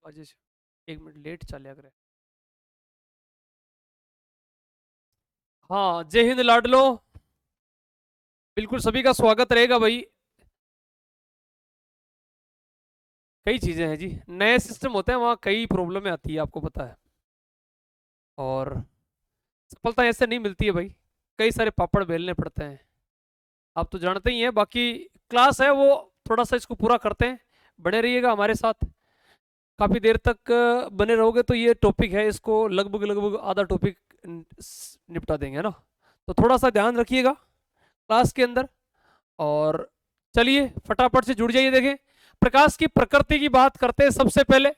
वाजे से 1 minute late चाल्या करे। हाँ, जय हिंद लाडलो। बिल्कुल सभी का स्वागत रहेगा भाई। कई चीजें हैं जी, नए सिस्टम होते हैं वहाँ कई प्रॉब्लमें आती है, आपको पता है। और सफलता ऐसे नहीं मिलती है भाई, कई सारे पापड़ बेलने पड़ते हैं। आप तो जानते ही हैं। बाकी क्लास है वो, थोड़ा सा इसको पूरा करते हैं। बने रहिएगा हमारे साथ, काफ़ी देर तक बने रहोगे तो ये टॉपिक है, इसको लगभग लगभग आधा टॉपिक निपटा देंगे, है ना। तो थोड़ा सा ध्यान रखिएगा क्लास के अंदर। और चलिए फटाफट से जुड़ जाइए। देखें, प्रकाश की प्रकृति की बात करते हैं सबसे पहले।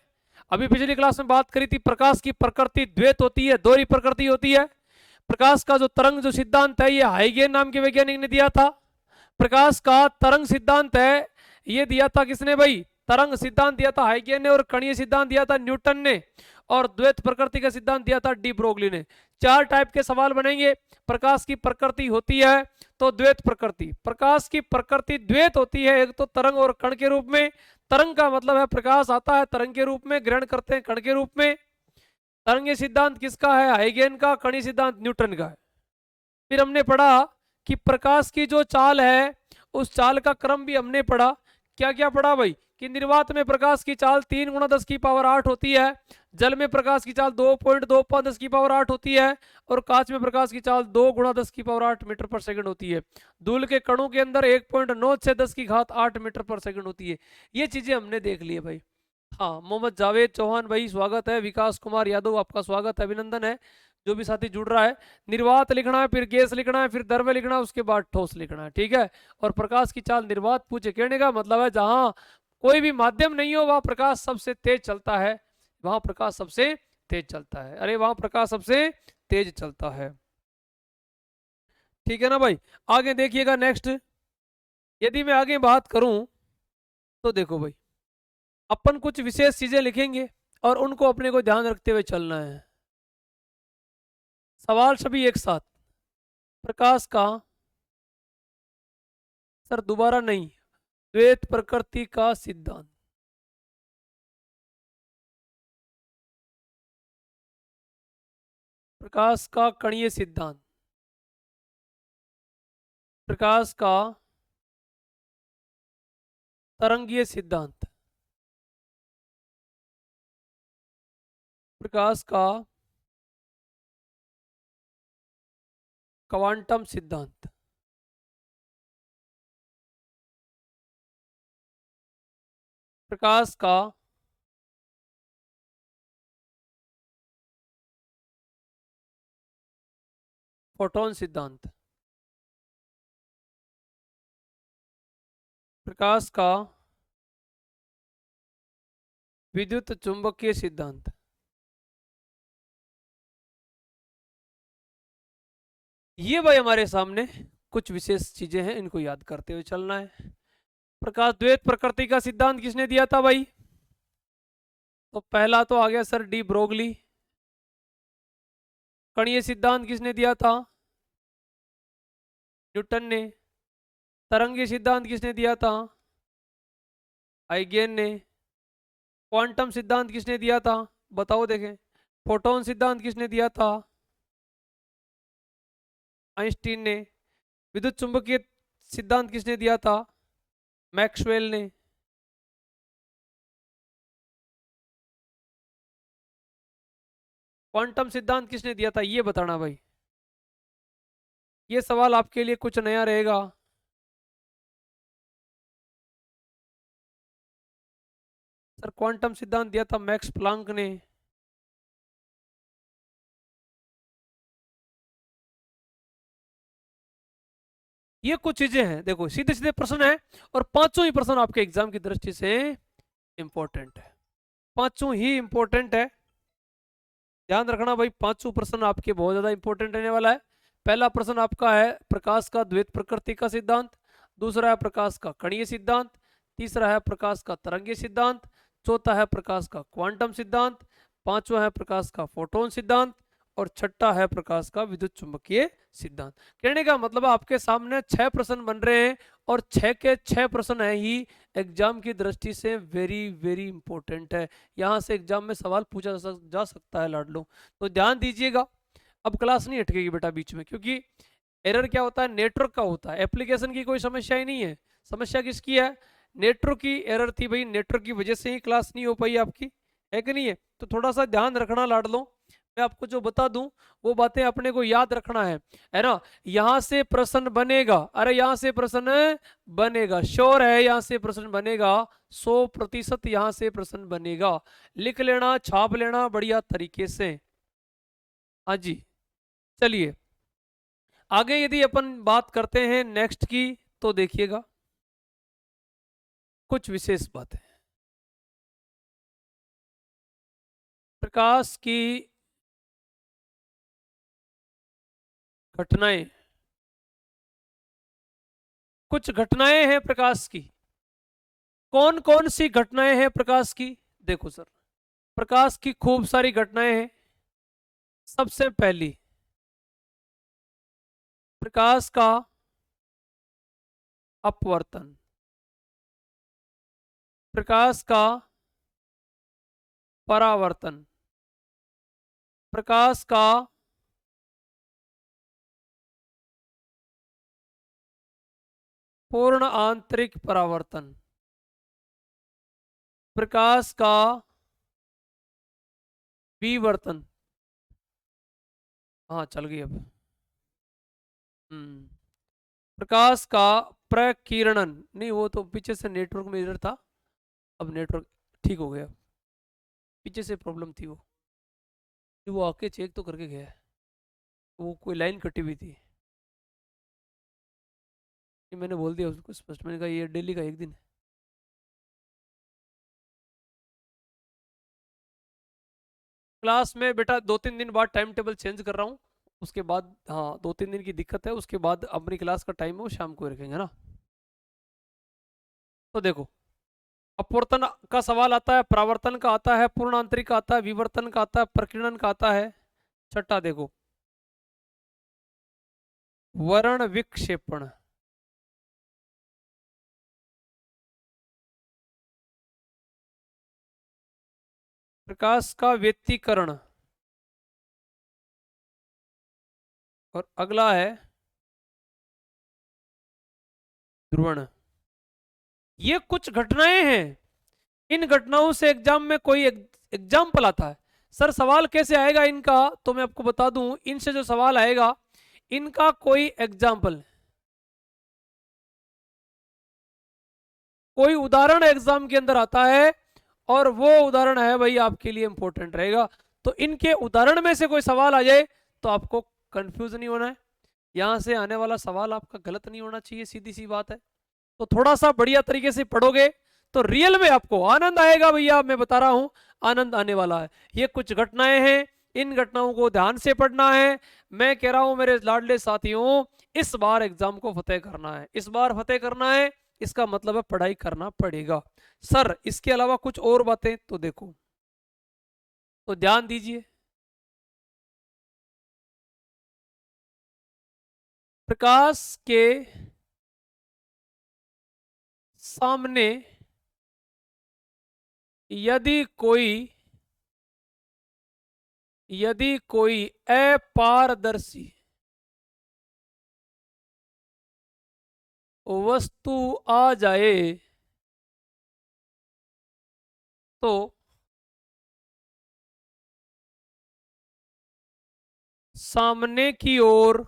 अभी पिछली क्लास में बात करी थी, प्रकाश की प्रकृति द्वैत होती है, दोहरी प्रकृति होती है। प्रकाश का जो तरंग जो सिद्धांत है, ये हाइगेन नाम के वैज्ञानिक ने दिया था। प्रकाश का तरंग सिद्धांत है, ये दिया था किसने भाई? तरंग सिद्धांत दिया था हाइगेन ने, और कणीय सिद्धांत दिया था न्यूटन ने, और द्वैत प्रकृति का सिद्धांत दिया था डी ब्रोगली ने। 4 टाइप के सवाल बनेंगे। प्रकाश की प्रकृति होती है तो द्वैत प्रकृति, प्रकाश की प्रकृति द्वैत होती है, एक तो तरंग और कण के रूप में। तरंग का मतलब है प्रकाश आता है तरंग के रूप में, ग्रहण करते हैं कण के रूप में। तरंगीय सिद्धांत किसका है? हाइगेन का। कणीय सिद्धांत न्यूटन का है। फिर हमने पढ़ा कि प्रकाश की जो चाल है, उस चाल का क्रम भी हमने पढ़ा। क्या क्या पढ़ा भाई? कि निर्वात में प्रकाश की चाल 3 गुणा 10 की पावर 8 होती है, जल में प्रकाश की चाल 2.25 10 की पावर 8 होती है, और कांच में प्रकाश की चाल 2 गुणा 10 की पावर 8 मीटर पर सेकंड होती है। धूल के कणों के अंदर 1.96 10 की घात 8 मीटर पर सेकंड होती है। ये चीजें हमने देख ली है भाई। हाँ, मोहम्मद जावेद चौहान भाई स्वागत है। विकास कुमार यादव आपका स्वागत है, अभिनंदन है। जो भी साथी जुड़ रहा है, निर्वात लिखना है, फिर गैस लिखना है, फिर द्रव्य लिखना है, उसके बाद ठोस लिखना है, ठीक है। और प्रकाश की चाल निर्वात पूछे, कहने का मतलब है जहां कोई भी माध्यम नहीं हो वहां प्रकाश सबसे तेज चलता है, वहां प्रकाश सबसे तेज चलता है। अरे वहां प्रकाश सबसे तेज चलता है, ठीक है ना भाई। आगे देखिएगा नेक्स्ट। यदि मैं आगे बात करूं तो देखो भाई, अपन कुछ विशेष चीजें लिखेंगे और उनको अपने को ध्यान रखते हुए चलना है। सवाल सभी एक साथ। प्रकाश का, सर दोबारा नहीं, द्वैत प्रकृति का सिद्धांत। प्रकाश का कणीय सिद्धांत। प्रकाश का तरंगीय सिद्धांत। प्रकाश का क्वांटम सिद्धांत। प्रकाश का फोटोन सिद्धांत। प्रकाश का विद्युत चुंबकीय सिद्धांत। ये भाई हमारे सामने कुछ विशेष चीजें हैं, इनको याद करते हुए चलना है। प्रकाश द्वैत प्रकृति का सिद्धांत किसने दिया था भाई? तो पहला तो आ गया सर डी ब्रोगली। कणीय सिद्धांत किसने दिया था? न्यूटन ने। तरंगीय सिद्धांत किसने दिया था? हाइगेन ने। क्वांटम सिद्धांत किसने दिया था? बताओ देखें। फोटोन सिद्धांत किसने दिया था? आइंस्टीन ने। विद्युत चुंबकीय सिद्धांत किसने दिया था? मैक्सवेल ने। क्वांटम सिद्धांत किसने दिया था, ये बताना भाई। ये सवाल आपके लिए कुछ नया रहेगा। सर क्वांटम सिद्धांत दिया था मैक्स प्लांक ने। ये कुछ चीजें हैं, देखो सीधे सीधे प्रश्न है, और पांचों ही प्रश्न आपके एग्जाम की दृष्टि से इंपॉर्टेंट है। पांचों ही इंपॉर्टेंट है, ध्यान रखना भाई। पांचों प्रश्न आपके बहुत ज्यादा इंपॉर्टेंट रहने वाला है। पहला प्रश्न आपका है प्रकाश का द्वैत प्रकृति का सिद्धांत। दूसरा है प्रकाश का कणीय सिद्धांत। तीसरा है प्रकाश का तरंगीय सिद्धांत। चौथा है प्रकाश का क्वांटम सिद्धांत। पांचवा है प्रकाश का फोटोन सिद्धांत। और छठा है प्रकाश का विद्युत चुंबकीय सिद्धांत। कहने का मतलब आपके सामने 6 प्रश्न बन रहे हैं और 6 के 6 प्रश्न है ही एग्जाम की दृष्टि से वेरी वेरी इंपॉर्टेंट है। यहाँ से एग्जाम में सवाल पूछा जा सकता है लाडलो, तो ध्यान दीजिएगा। अब क्लास नहीं अटकेगी बेटा बीच में, क्योंकि एरर क्या होता है, नेटवर्क का होता है, एप्लीकेशन की कोई समस्या ही नहीं है। समस्या किसकी है, नेटवर्क की एरर थी भाई, नेटवर्क की वजह से ही क्लास नहीं हो पाई आपकी, है कि नहीं है। तो थोड़ा सा ध्यान रखना लाडलो, मैं आपको जो बता दूं वो बातें अपने को याद रखना है ना। यहां से प्रश्न बनेगा, अरे यहां से प्रश्न बनेगा, श्योर है यहां से प्रश्न बनेगा, 100% यहां से प्रश्न बनेगा। लिख लेना, छाप लेना बढ़िया तरीके से। हाँ जी, चलिए आगे यदि अपन बात करते हैं नेक्स्ट की, तो देखिएगा कुछ विशेष बातें। प्रकाश की घटनाएं, कुछ घटनाएं हैं प्रकाश की। कौन कौन सी घटनाएं हैं प्रकाश की, देखो सर, प्रकाश की खूब सारी घटनाएं हैं। सबसे पहली, प्रकाश का अपवर्तन, प्रकाश का परावर्तन, प्रकाश का पूर्ण आंतरिक परावर्तन, प्रकाश का विवर्तन। हाँ चल गई अब। प्रकाश का प्रकीर्णन, नहीं वो तो पीछे से नेटवर्क में एरर था, अब नेटवर्क ठीक हो गया, पीछे से प्रॉब्लम थी वो आके चेक तो करके गया है, वो कोई लाइन कटी हुई थी। ये मैंने बोल दिया उसको स्पष्ट, मैंने कहा ये डेली का एक दिन है। क्लास में बेटा 2-3 दिन बाद टाइम टेबल चेंज कर रहा हूँ, उसके बाद हाँ 2-3 दिन की दिक्कत है, उसके बाद अपनी क्लास का टाइम है वो शाम को रखेंगे ना। तो देखो, अपवर्तन का सवाल आता है, परावर्तन का आता है, पूर्ण आंतरिक का आता है, विवर्तन का आता है, प्रकीर्णन का आता है। छठा देखो, वर्ण विक्षेपण, प्रकाश का व्यतिकरण, और अगला है ध्रुवण। ये कुछ घटनाएं हैं, इन घटनाओं से एग्जाम में कोई एग्जाम्पल आता है। सर सवाल कैसे आएगा इनका, तो मैं आपको बता दूं, इनसे जो सवाल आएगा इनका कोई एग्जाम्पल, कोई उदाहरण एग्जाम के अंदर आता है, और वो उदाहरण है भाई आपके लिए इंपॉर्टेंट रहेगा। तो इनके उदाहरण में से कोई सवाल आ जाए तो आपको कंफ्यूज नहीं होना है, यहां से आने वाला सवाल आपका गलत नहीं होना चाहिए, सीधी सी बात है। तो थोड़ा सा बढ़िया तरीके से पढ़ोगे तो रियल में आपको आनंद आएगा भैया, मैं बता रहा हूं आनंद आने वाला है। ये कुछ घटनाएं हैं, इन घटनाओं को ध्यान से पढ़ना है। मैं कह रहा हूं मेरे लाडले साथियों, इस बार एग्जाम को फतेह करना है, इस बार फतेह करना है, इसका मतलब है पढ़ाई करना पड़ेगा। सर इसके अलावा कुछ और बातें तो देखो, तो ध्यान दीजिए। प्रकाश के सामने यदि कोई अपारदर्शी वस्तु आ जाए तो सामने की ओर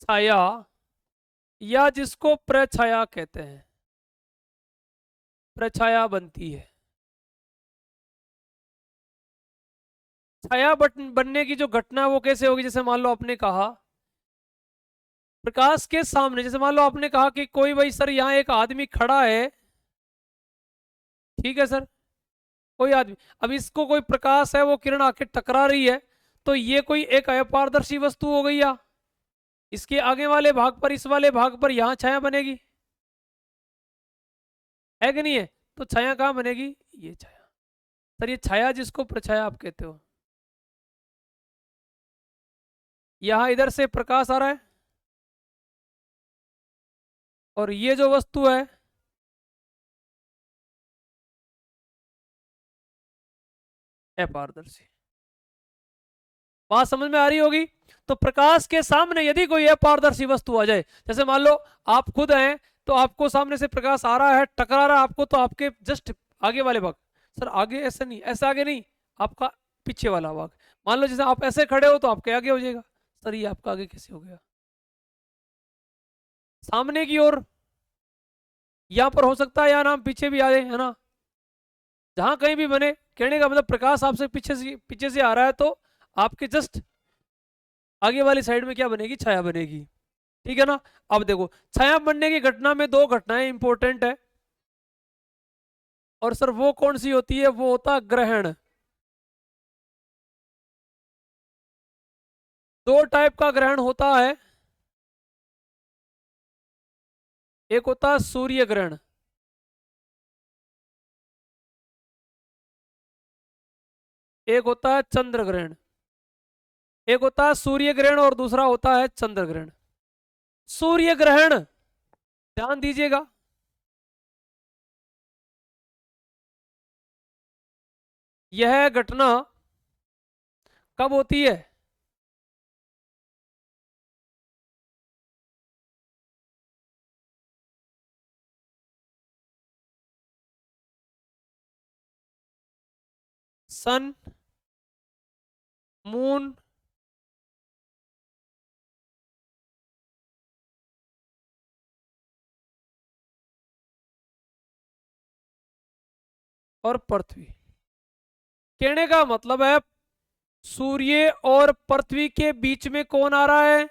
छाया, या जिसको प्रछाया कहते हैं, प्रछाया बनती है। छाया बनने की जो घटना है वो कैसे होगी, जैसे मान लो आपने कहा प्रकाश के सामने, जैसे मान लो आपने कहा कि कोई भाई सर यहाँ एक आदमी खड़ा है, ठीक है सर, कोई आदमी, अब इसको कोई प्रकाश है वो किरण आके टकरा रही है, तो ये कोई एक अपारदर्शी वस्तु हो गई, या इसके आगे वाले भाग पर, इस वाले भाग पर यहां छाया बनेगी, है कि नहीं है। तो छाया कहां बनेगी, ये छाया। सर ये छाया जिसको प्रछाया आप कहते हो, यहां इधर से प्रकाश आ रहा है और ये जो वस्तु है अपारदर्शी। बात समझ में आ रही होगी। तो प्रकाश के सामने यदि कोई अपारदर्शी वस्तु आ जाए, जैसे मान लो आप खुद हैं, तो आपको सामने से प्रकाश आ रहा है, टकरा रहा है आपको, तो आपके जस्ट आगे वाले भाग, सर आगे ऐसे नहीं, ऐसे आगे नहीं, आपका पीछे वाला भाग, मान लो जैसे आप ऐसे खड़े हो तो आपके आगे हो जाएगा। सर ये आपका आगे कैसे हो गया? सामने की ओर यहाँ पर हो सकता है, या नाम पीछे भी आ जाए, है ना, जहां कहीं भी बने। कहने का मतलब प्रकाश आपसे पीछे से आ रहा है, तो आपके जस्ट आगे वाली साइड में क्या बनेगी? छाया बनेगी। ठीक है ना। अब देखो, छाया बनने की घटना में दो घटनाएं इंपॉर्टेंट है, और सर वो कौन सी होती है? वो होता है ग्रहण। दो टाइप का ग्रहण होता है, एक होता है सूर्य ग्रहण, एक होता है चंद्र ग्रहण। एक होता है सूर्य ग्रहण और दूसरा होता है चंद्र ग्रहण। सूर्य ग्रहण, ध्यान दीजिएगा, यह घटना कब होती है? सन, मून, और पृथ्वी। कहने का मतलब है सूर्य और पृथ्वी के बीच में कौन आ रहा है?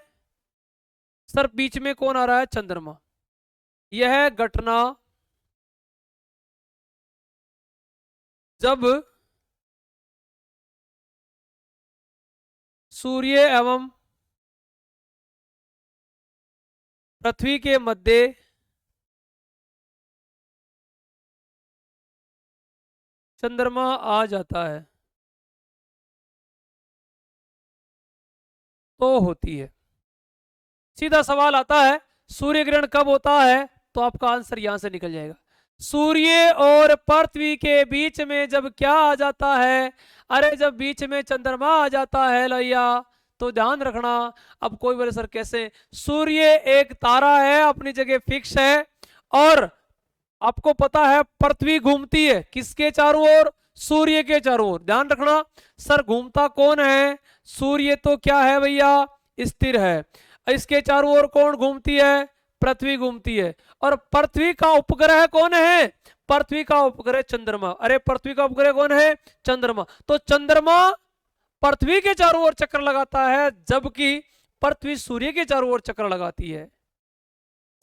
सर बीच में कौन आ रहा है? चंद्रमा। यह घटना जब सूर्य एवं पृथ्वी के मध्य चंद्रमा आ जाता है तो होती है। सीधा सवाल आता है, सूर्य ग्रहण कब होता है? तो आपका आंसर यहां से निकल जाएगा। सूर्य और पृथ्वी के बीच में जब क्या आ जाता है? अरे जब बीच में चंद्रमा आ जाता है लैया, तो ध्यान रखना। अब कोई बोले सर कैसे? सूर्य एक तारा है, अपनी जगह फिक्स है, और आपको पता है पृथ्वी घूमती है किसके चारों ओर? सूर्य के चारों ओर। ध्यान रखना, सर घूमता कौन है? सूर्य तो क्या है भैया? स्थिर है। इसके चारों ओर कौन घूमती है? पृथ्वी घूमती है। और पृथ्वी का उपग्रह कौन है? पृथ्वी का उपग्रह चंद्रमा। अरे पृथ्वी का उपग्रह कौन है? चंद्रमा। तो चंद्रमा पृथ्वी के चारों ओर चक्कर लगाता है, जबकि पृथ्वी सूर्य के चारों ओर चक्कर लगाती है।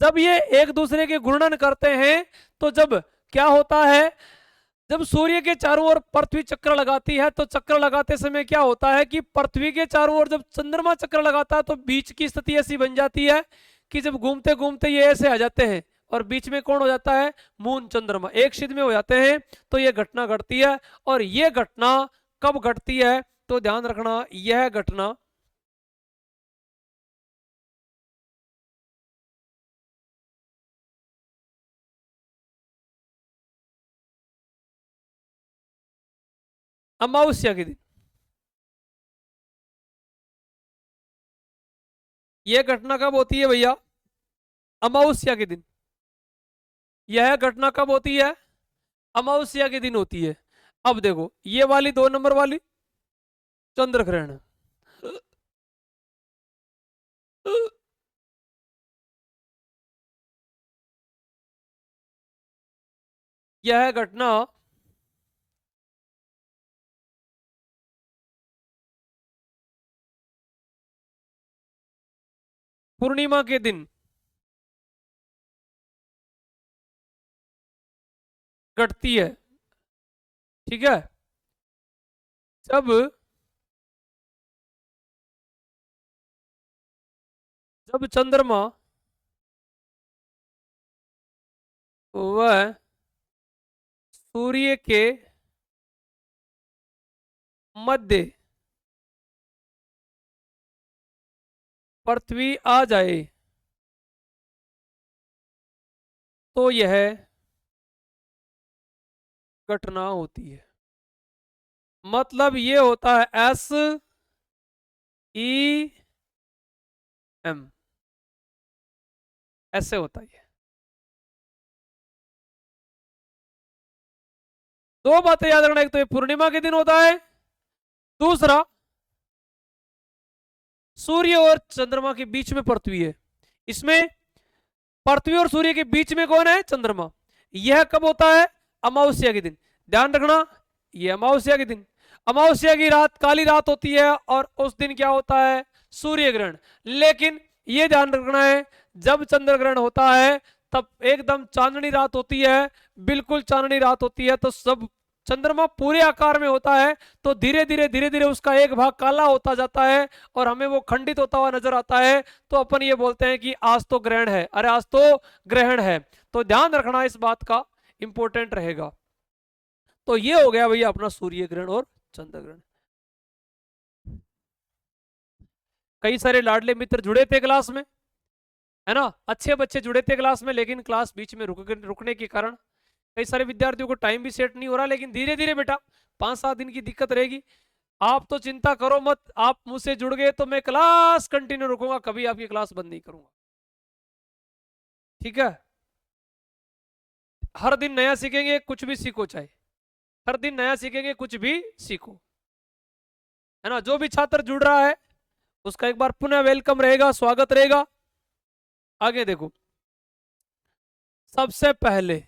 जब ये एक दूसरे के घूर्णन करते हैं, तो जब क्या होता है, जब सूर्य के चारों ओर पृथ्वी चक्कर लगाती है, तो चक्कर लगाते समय क्या होता है कि पृथ्वी के चारों ओर जब चंद्रमा चक्कर लगाता है, तो बीच की स्थिति ऐसी बन जाती है कि जब घूमते घूमते ये ऐसे आ जाते हैं, और बीच में कौन हो जाता है? मून चंद्रमा एक सिद्ध में हो जाते हैं, तो ये घटना घटती है। और ये घटना कब घटती है? तो ध्यान रखना, यह घटना अमावस्या के दिन। यह घटना कब होती है भैया? अमावस्या के दिन। यह घटना कब होती है? अमावस्या के दिन होती है। अब देखो, ये वाली 2 नंबर वाली चंद्र ग्रहण, यह घटना पूर्णिमा के दिन घटती है। ठीक है। जब जब चंद्रमा वह सूर्य के मध्य पृथ्वी आ जाए तो यह घटना होती है। मतलब ये होता है SEM, ऐसे होता है। दो बातें याद रखना, एक तो ये पूर्णिमा के दिन होता है, दूसरा सूर्य और चंद्रमा के बीच में पृथ्वी है। इसमें पृथ्वी और सूर्य के बीच में कौन है? चंद्रमा। यह कब होता है? अमावस्या के दिन। ध्यान रखना, यह अमावस्या के दिन, अमावस्या की रात काली रात होती है और उस दिन क्या होता है? सूर्य ग्रहण। लेकिन यह ध्यान रखना है, जब चंद्र ग्रहण होता है तब एकदम चांदनी रात होती है, बिल्कुल चांदनी रात होती है, तो सब चंद्रमा पूरे आकार में होता है, तो धीरे धीरे उसका एक भाग काला होता जाता है और हमें वो खंडित होता हुआ नजर आता है। तो अपन ये बोलते हैं कि आज तो ग्रहण है, अरे आज तो ग्रहण है। तो ध्यान रखना इस बात का, इंपॉर्टेंट रहेगा। तो ये हो गया भैया अपना सूर्य ग्रहण और चंद्र ग्रहण। कई सारे लाडले मित्र जुड़े थे क्लास में, है ना, अच्छे बच्चे जुड़े थे क्लास में, लेकिन क्लास बीच में रुकने के कारण कई सारे विद्यार्थियों को टाइम भी सेट नहीं हो रहा। लेकिन धीरे धीरे बेटा 5-7 दिन की दिक्कत रहेगी, आप तो चिंता करो मत। आप मुझसे जुड़ गए तो मैं क्लास कंटिन्यू रखूंगा, कभी आपकी क्लास बंद नहीं करूंगा, ठीक है। हर दिन नया सीखेंगे, कुछ भी सीखो, चाहे हर दिन नया सीखेंगे, कुछ भी सीखो, है ना। जो भी छात्र जुड़ रहा है उसका एक बार पुनः वेलकम रहेगा, स्वागत रहेगा। आगे देखो, सबसे पहले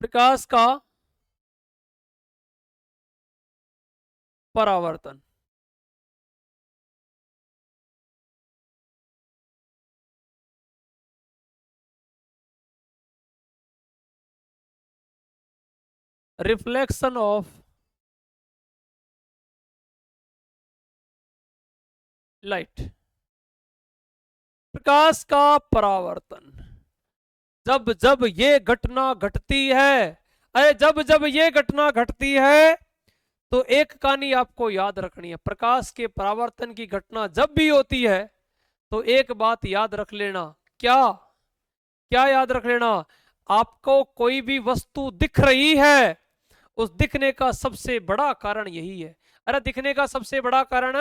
प्रकाश का परावर्तन। रिफ्लेक्शन ऑफ लाइट, प्रकाश का परावर्तन। जब जब ये घटना घटती है, अरे जब जब ये घटना घटती है तो एक कहानी आपको याद रखनी है। प्रकाश के परावर्तन की घटना जब भी होती है तो एक बात याद रख लेना। क्या? क्या याद रख लेना? आपको कोई भी वस्तु दिख रही है, उस दिखने का सबसे बड़ा कारण यही है। अरे दिखने का सबसे बड़ा कारण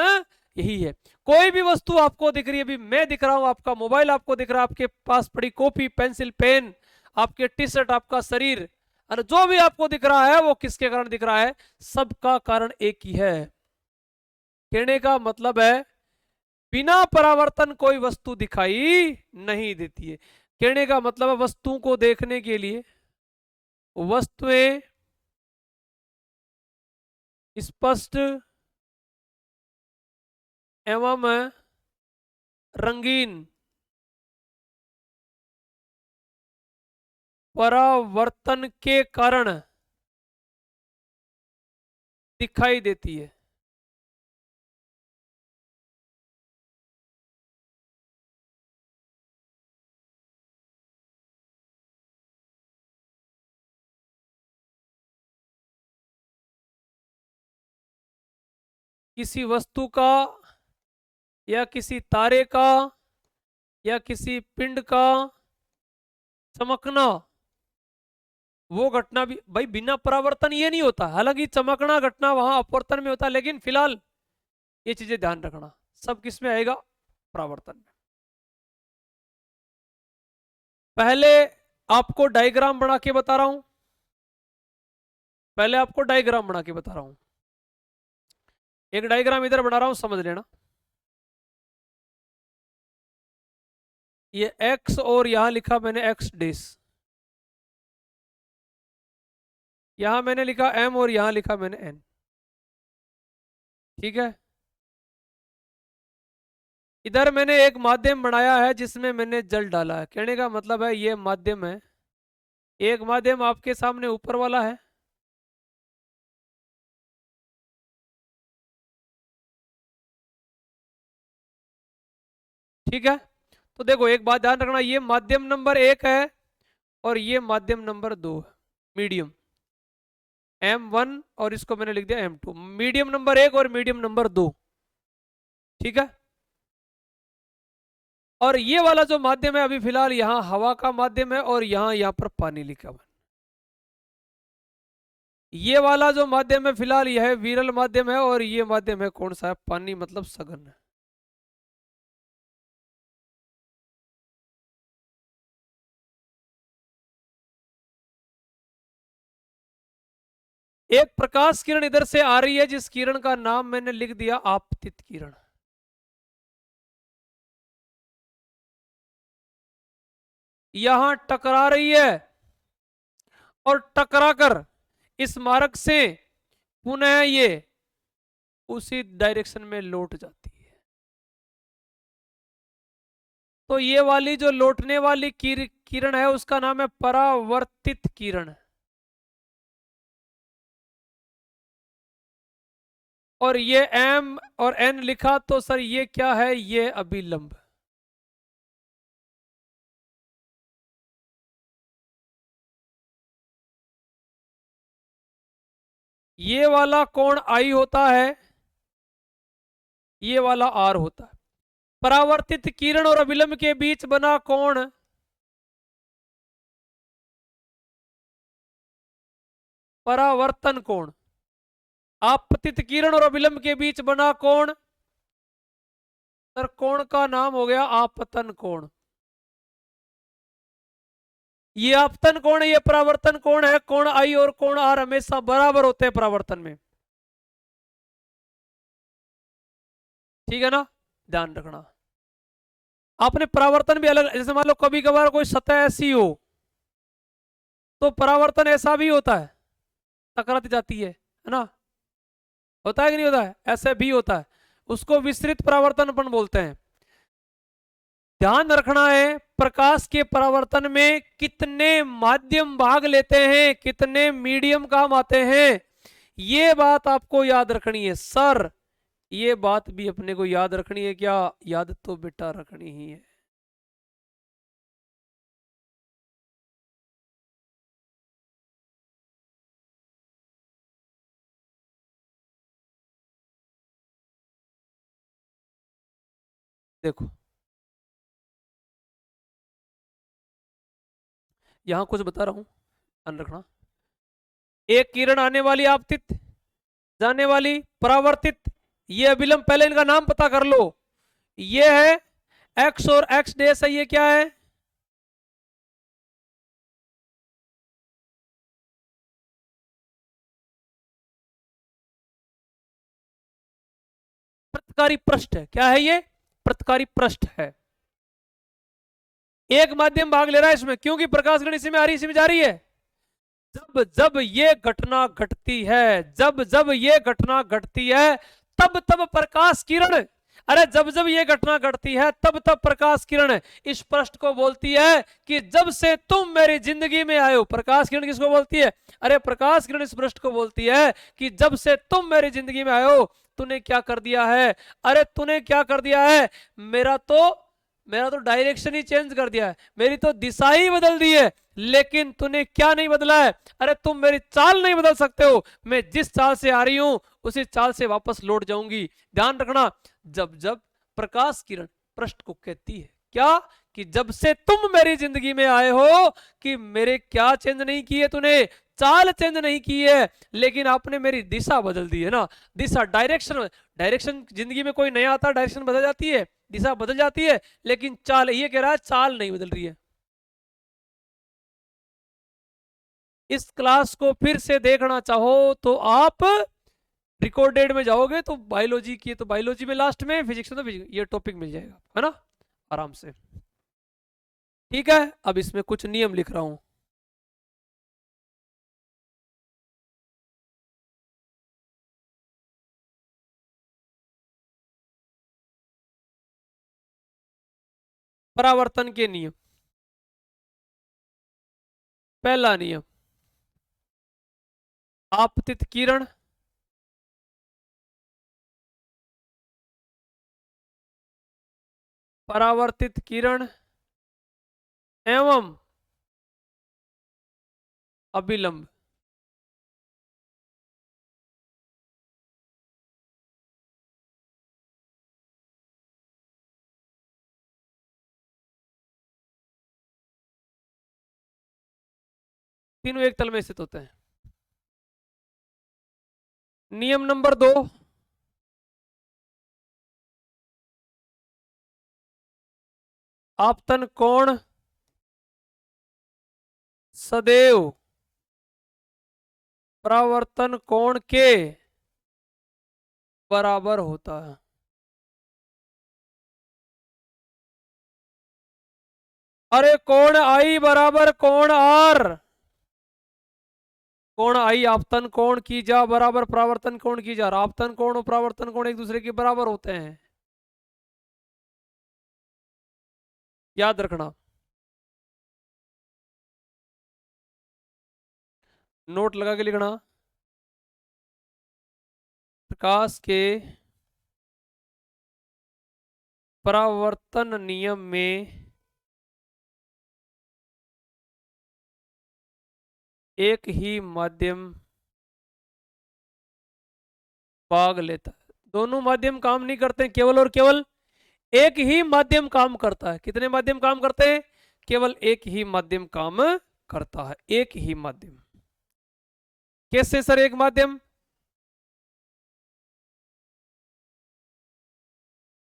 यही है। कोई भी वस्तु आपको दिख रही है, अभी मैं दिख रहा हूं, आपका मोबाइल आपको दिख रहा है, आपके पास पड़ी कॉपी पेंसिल पेन, आपके टी शर्ट, आपका शरीर, और जो भी आपको दिख रहा है वो किसके कारण दिख रहा है? सबका कारण एक ही है। कहने का मतलब है बिना परावर्तन कोई वस्तु दिखाई नहीं देती है। कहने का मतलब है वस्तुओं को देखने के लिए वस्तुएं स्पष्ट एवं रंगीन परावर्तन के कारण दिखाई देती है। किसी वस्तु का या किसी तारे का या किसी पिंड का चमकना, वो घटना भी भाई बिना परावर्तन ये नहीं होता। हालांकि चमकना घटना वहां अपवर्तन में होता है, लेकिन फिलहाल ये चीजें ध्यान रखना, सब किस में आएगा? परावर्तन में। पहले आपको डायग्राम बना के बता रहा हूं, पहले आपको डायग्राम बना के बता रहा हूं। एक डायग्राम इधर बना रहा हूं, समझ लेना। ये x और यहां लिखा मैंने x डेस, यहां मैंने लिखा m और यहां लिखा मैंने n, ठीक है। इधर मैंने एक माध्यम बनाया है जिसमें मैंने जल डाला है। कहने का मतलब है ये माध्यम है, एक माध्यम आपके सामने ऊपर वाला है, ठीक है। तो देखो एक बात ध्यान रखना, ये माध्यम नंबर 1 है और ये माध्यम नंबर 2 है, मीडियम। M1 और इसको मैंने लिख दिया M2, मीडियम नंबर 1 और मीडियम नंबर 2, ठीक है। और ये वाला जो माध्यम है अभी फिलहाल यहाँ हवा का माध्यम है और यहाँ पर पानी लिखा हुआ है। ये वाला जो माध्यम है फिलहाल यह विरल माध्यम है और ये माध्यम है कौन सा है, पानी मतलब सघन है। एक प्रकाश किरण इधर से आ रही है जिस किरण का नाम मैंने लिख दिया आपतित किरण। यहां टकरा रही है और टकराकर इस मार्ग से पुनः ये उसी डायरेक्शन में लौट जाती है। तो ये वाली जो लौटने वाली किरण है उसका नाम है परावर्तित किरण। और ये M और N लिखा तो सर ये क्या है, ये अभिलंब। ये वाला कोण I होता है, ये वाला R होता है। परावर्तित किरण और अभिलंब के बीच बना कोण परावर्तन कोण। आपतित किरण और अभिलंब के बीच बना कोण, सर कोण का नाम हो गया आपतन कोण। ये आपतन कोण है, ये परावर्तन कोण है। कोण I और कोण R हमेशा बराबर होते हैं परावर्तन में, ठीक है ना, ध्यान रखना। आपने परावर्तन भी अलग, जैसे मान लो कभी कभार कोई सतह ऐसी हो तो परावर्तन ऐसा भी होता है, टकराती जाती है ना, होता है कि नहीं होता है, ऐसे भी होता है, उसको विस्तृत परावर्तन अपन बोलते हैं। ध्यान रखना है प्रकाश के परावर्तन में कितने माध्यम भाग लेते हैं, कितने मीडियम काम आते हैं, ये बात आपको याद रखनी है। सर ये बात भी अपने को याद रखनी है क्या, याद तो बेटा रखनी ही है। देखो यहां कुछ बता रहा हूं, ध्यान रखना। एक किरण आने वाली आपतित, जाने वाली परावर्तित, ये अभिलंब, पहले इनका नाम पता कर लो। ये है एक्स और एक्स डैश है, ये क्या है, प्रतिकारी पृष्ठ है। क्या है ये, प्रतिकारी पृष्ठ है। एक माध्यम भाग ले रहा है इसमें, क्योंकि प्रकाश किरण इसी में आ रही, इसी में जा रही है। जब जब ये घटना घटती है, जब जब ये घटना घटती है, तब तब प्रकाश किरण, अरे जब जब ये घटना घटती है तब तब प्रकाश किरण इस पृष्ठ को बोलती है कि जब से तुम मेरी जिंदगी में आए हो। प्रकाश किरण किसको बोलती है, अरे प्रकाश किरण इस पृष्ठ को बोलती है कि जब से तुम मेरी जिंदगी में आए हो तूने क्या कर दिया है, अरे तूने क्या कर दिया है, मेरा तो डायरेक्शन ही चेंज कर दिया है, मेरी तो दिशा ही बदल दी है। लेकिन तूने क्या नहीं बदला है, अरे तुम मेरी चाल नहीं बदल सकते हो, मैं जिस चाल से आ रही हूं उसी चाल से वापस लौट जाऊंगी। ध्यान रखना, जब जब प्रकाश किरण पृष्ठ को कहती है क्या, कि जब से तुम मेरी जिंदगी में आए हो, कि मेरे क्या चेंज नहीं किए तूने, चाल चेंज नहीं की है, लेकिन आपने मेरी दिशा बदल दी है ना। दिशा, डायरेक्शन, डायरेक्शन जिंदगी में कोई नया आता, डायरेक्शन बदल जाती है, दिशा बदल जाती है, लेकिन चाल, ये कह रहा है चाल नहीं बदल रही है। इस क्लास को फिर से देखना चाहो तो आप रिकॉर्डेड में जाओगे तो बायोलॉजी की, तो बायोलॉजी में लास्ट में, फिजिक्स में तो फिजिक्स, ये टॉपिक मिल जाएगा, है ना, आराम से। ठीक है, अब इसमें कुछ नियम लिख रहा हूं। परावर्तन के नियम। पहला नियम, आपतित किरण परावर्तित किरण एवं अभिलंब तीनों एक तल में स्थित होते हैं। नियम नंबर 2, आपतन कोण सदैव परावर्तन कोण के बराबर होता है। अरे कोण आई बराबर कोण आर, कोण आई आपतन कोण की जा बराबर परावर्तन कोण की जा। आपतन कोण और परावर्तन कोण एक दूसरे के बराबर होते हैं, याद रखना। नोट लगा के लिखना। प्रकाश के परावर्तन नियम में एक ही माध्यम भाग लेता है। दोनों माध्यम काम नहीं करते, केवल और केवल एक ही माध्यम काम करता है। कितने माध्यम काम करते हैं? केवल एक ही माध्यम काम करता है, एक ही माध्यम। कैसे सर एक माध्यम?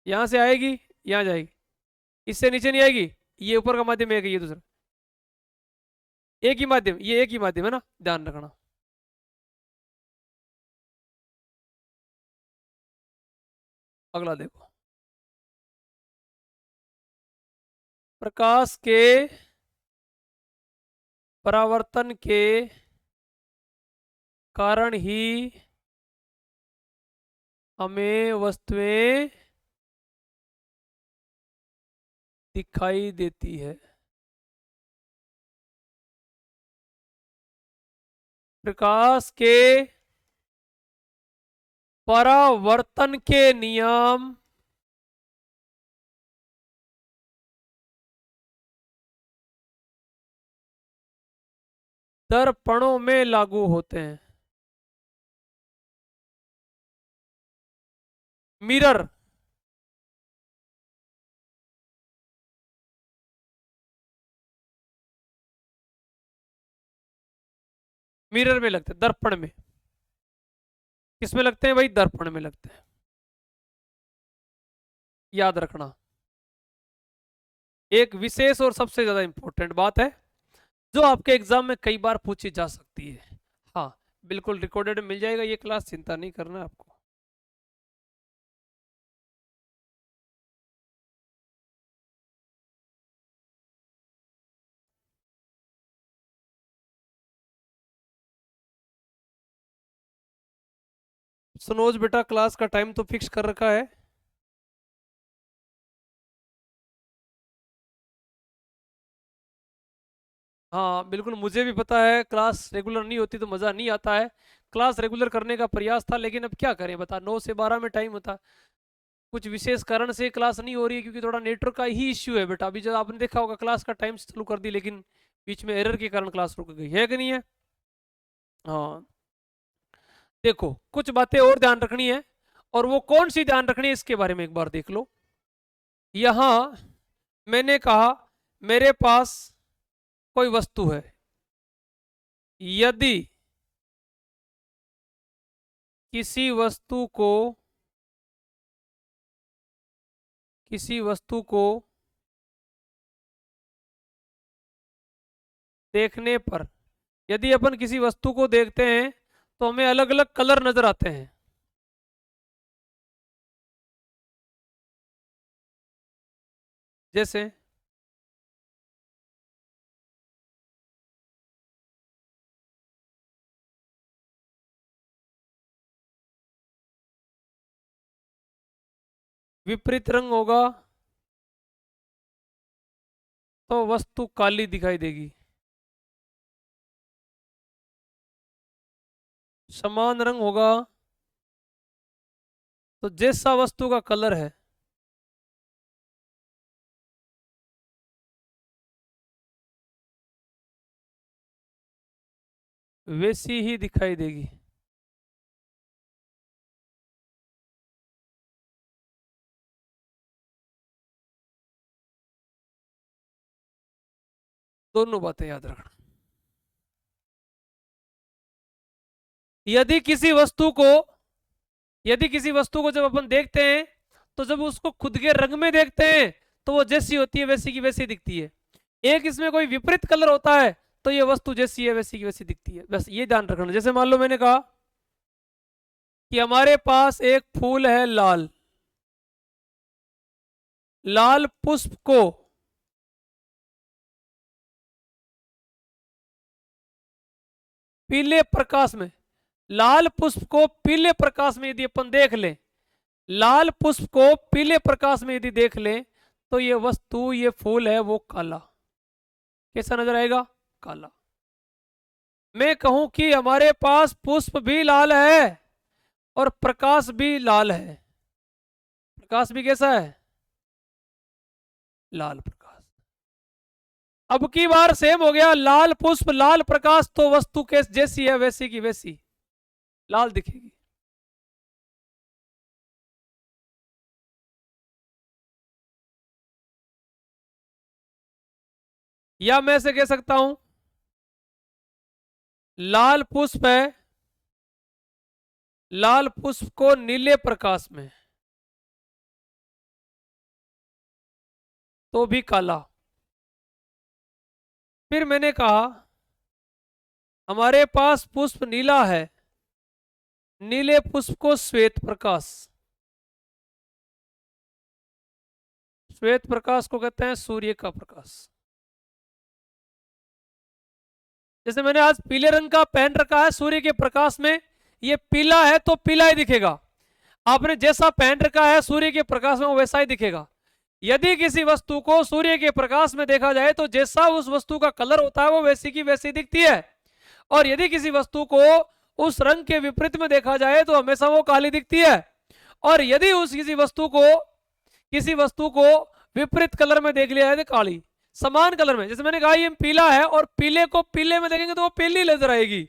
यहां से आएगी, यहां जाएगी, इससे नीचे नहीं आएगी। ये ऊपर का माध्यम एक है, ये दूसरा एक ही माध्यम, ये एक ही माध्यम है ना, ध्यान रखना। अगला देखो, प्रकाश के परावर्तन के कारण ही हमें वस्तुएं दिखाई देती है। प्रकाश के परावर्तन के नियम दर्पणों में लागू होते हैं। मिरर, मिरर में लगते हैं, दर्पण में। किसमें लगते हैं भाई? दर्पण में लगते हैं, याद रखना। एक विशेष और सबसे ज्यादा इंपॉर्टेंट बात है जो आपके एग्जाम में कई बार पूछी जा सकती है। हाँ, बिल्कुल रिकॉर्डेड मिल जाएगा ये क्लास, चिंता नहीं करना आपको। सनोज बेटा, क्लास का टाइम तो फिक्स कर रखा है। हाँ बिल्कुल, मुझे भी पता है क्लास रेगुलर नहीं होती तो मज़ा नहीं आता है। क्लास रेगुलर करने का प्रयास था, लेकिन अब क्या करें बता, 9 से 12 में टाइम होता। कुछ विशेष कारण से क्लास नहीं हो रही है, क्योंकि थोड़ा नेटवर्क का ही इश्यू है बेटा। अभी जब आपने देखा होगा क्लास का टाइम चालू कर दी, लेकिन बीच में एरर के कारण क्लास रुक गई है कि नहीं है? हाँ, देखो कुछ बातें और ध्यान रखनी है, और वो कौन सी ध्यान रखनी है इसके बारे में एक बार देख लो। यहां मैंने कहा मेरे पास कोई वस्तु है, यदि किसी वस्तु को किसी वस्तु को देखने पर, यदि अपन किसी वस्तु को देखते हैं तो हमें अलग अलग कलर नजर आते हैं। जैसे विपरीत रंग होगा तो वस्तु काली दिखाई देगी। समान रंग होगा तो जैसा वस्तु का कलर है वैसी ही दिखाई देगी। दोनों बातें याद रखना। यदि किसी वस्तु को जब अपन देखते हैं तो जब उसको खुद के रंग में देखते हैं तो वो जैसी होती है वैसी की वैसी दिखती है। एक इसमें कोई विपरीत कलर होता है तो ये वस्तु जैसी है वैसी की वैसी दिखती है। बस ये ध्यान रखना। जैसे मान लो मैंने कहा कि हमारे पास एक फूल है लाल, लाल पुष्प को पीले प्रकाश में, लाल पुष्प को पीले प्रकाश में यदि अपन देख लें, लाल पुष्प को पीले प्रकाश में यदि देख लें तो ये वस्तु, ये फूल है वो काला, कैसा नजर आएगा? काला। मैं कहूं कि हमारे पास पुष्प भी लाल है और प्रकाश भी लाल है, प्रकाश भी कैसा है? लाल प्रकाश। अब की बार सेम हो गया, लाल पुष्प लाल प्रकाश, तो वस्तु कैस जैसी है वैसी की वैसी लाल दिखेगी। या मैं से कह सकता हूं लाल पुष्प है, लाल पुष्प को नीले प्रकाश में तो भी काला। फिर मैंने कहा हमारे पास पुष्प नीला है, नीले पुष्प को श्वेत प्रकाश, श्वेत प्रकाश को कहते हैं सूर्य का प्रकाश। जैसे मैंने आज पीले रंग का पहन रखा है, सूर्य के प्रकाश में ये पीला है तो पीला ही दिखेगा। आपने जैसा पहन रखा है सूर्य के प्रकाश में वो वैसा ही दिखेगा। यदि किसी वस्तु को सूर्य के प्रकाश में देखा जाए तो जैसा उस वस्तु का कलर होता है वो वैसी की वैसी दिखती है, और यदि किसी वस्तु को उस रंग के विपरीत में देखा जाए तो हमेशा वो काली दिखती है। और यदि उस किसी वस्तु को विपरीत कलर में देख लिया है तो काली। समान कलर में, जैसे मैंने कहा ये पीला है और पीले को पीले में देखेंगे तो वो पीली नजर आएगी,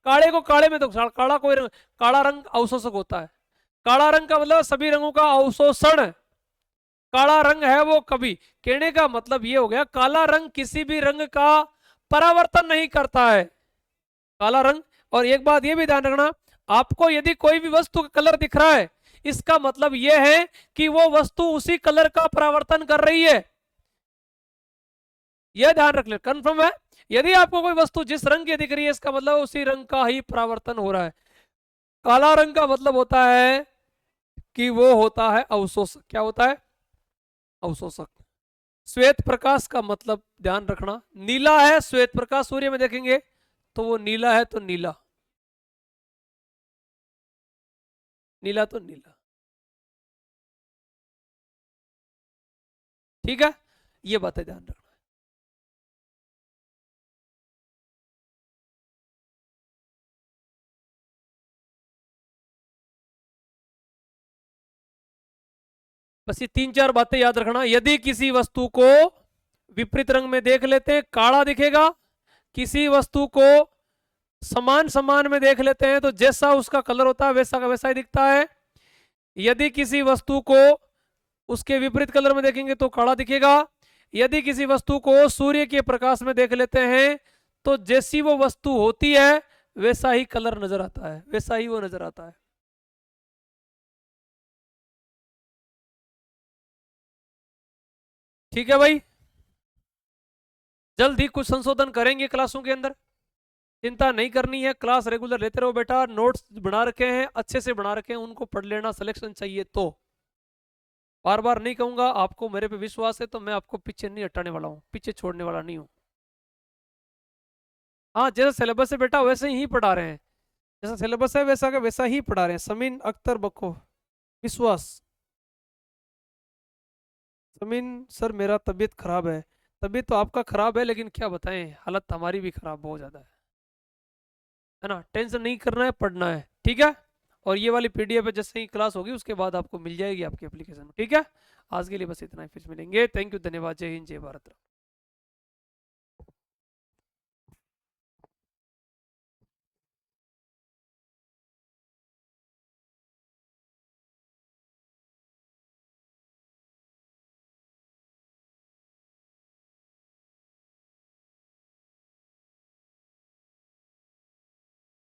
काले को काले में, तो काला कोई रंग, काला रंग अवशोषक होता है। काला रंग का मतलब सभी रंगों का अवशोषण, काला रंग है वो कभी, कहने का मतलब ये हो गया काला रंग किसी भी रंग का परावर्तन नहीं करता है, काला रंग। और एक बात ये भी ध्यान रखना, आपको यदि कोई भी वस्तु का कलर दिख रहा है इसका मतलब यह है कि वो वस्तु उसी कलर का परावर्तन कर रही है, यह ध्यान रख ले। कंफर्म है? यदि आपको कोई वस्तु जिस रंग की दिख रही है इसका मतलब उसी रंग का ही परावर्तन हो रहा है। काला रंग का मतलब होता है कि वो होता है अवशोषक। क्या होता है? अवशोषक। श्वेत प्रकाश का मतलब ध्यान रखना, नीला है श्वेत प्रकाश, सूर्य में देखेंगे तो वो नीला है तो नीला, नीला तो नीला। ठीक है, ये बातें ध्यान रखना। बस ये 3-4 बातें याद रखना। यदि किसी वस्तु को विपरीत रंग में देख लेते हैं काला दिखेगा, किसी वस्तु को समान समान में देख लेते हैं तो जैसा उसका कलर होता है वैसा का वैसा ही दिखता है। यदि किसी वस्तु को उसके विपरीत कलर में देखेंगे तो काला दिखेगा। यदि किसी वस्तु को सूर्य के प्रकाश में देख लेते हैं तो जैसी वो वस्तु होती है वैसा ही कलर नजर आता है, वैसा ही वो नजर आता है। ठीक है भाई, जल्द ही कुछ संशोधन करेंगे क्लासों के अंदर, चिंता नहीं करनी है, क्लास रेगुलर लेते रहो बेटा। नोट्स बना रखे हैं, अच्छे से बना रखे हैं, उनको पढ़ लेना, सिलेक्शन चाहिए तो। बार बार नहीं कहूंगा, आपको मेरे पे विश्वास है तो मैं आपको पीछे नहीं हटाने वाला हूँ, पीछे छोड़ने वाला नहीं हूँ। हाँ, जैसा सिलेबस है बेटा वैसे ही पढ़ा रहे हैं, जैसा सिलेबस है वैसा का वैसा ही पढ़ा रहे हैं। समीन अख्तर बको, विश्वास। समीन सर मेरा तबीयत खराब है। तबीयत तो आपका खराब है लेकिन क्या बताएं, हालत हमारी भी खराब बहुत ज़्यादा है ना। टेंशन नहीं करना है, पढ़ना है, ठीक है। और ये वाली पीडीएफ है जैसे ही क्लास होगी उसके बाद आपको मिल जाएगी आपके एप्लीकेशन में, ठीक है। आज के लिए बस इतना ही, फिर मिलेंगे। थैंक यू, धन्यवाद, जय हिंद, जय भारत।